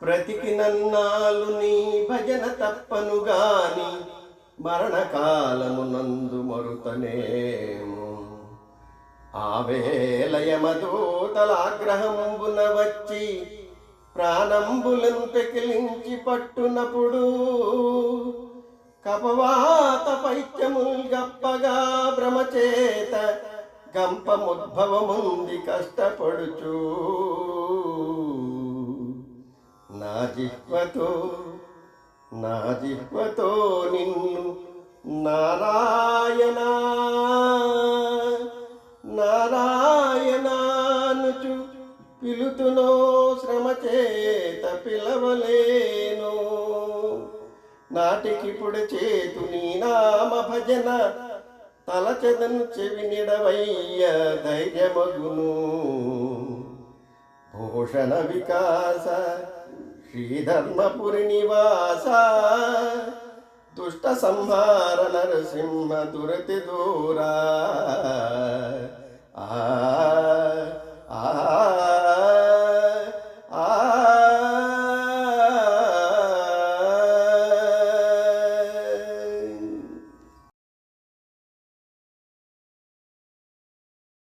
బ్రతికినన్నాళ్ళు నీ భజన తప్పను గాని మరణకాలమునందు మరుతనేము. ఆవేలయమదూతలాగ్రహంబున వచ్చి ప్రాణంబులను పెకిలించి పట్టునప్పుడు కపవాత పైత్యముల్ గప్పగా భ్రమచేత గంపముద్భవముంది కష్టపడుచు. నా జిహ్వతో నిన్ను నారాయణ నారాయణానుచు పిలుతునో శ్రమ చేత పిలవలేను. నాటికిప్పుడు చేతు నీ నామ భజన తలచెదను చెవినిడవయ్య ధైర్యమగును. భూషణ వికాస శ్రీధర్మపురి నివాస దుష్ట సంహార నరసింహ దురతి దూరా.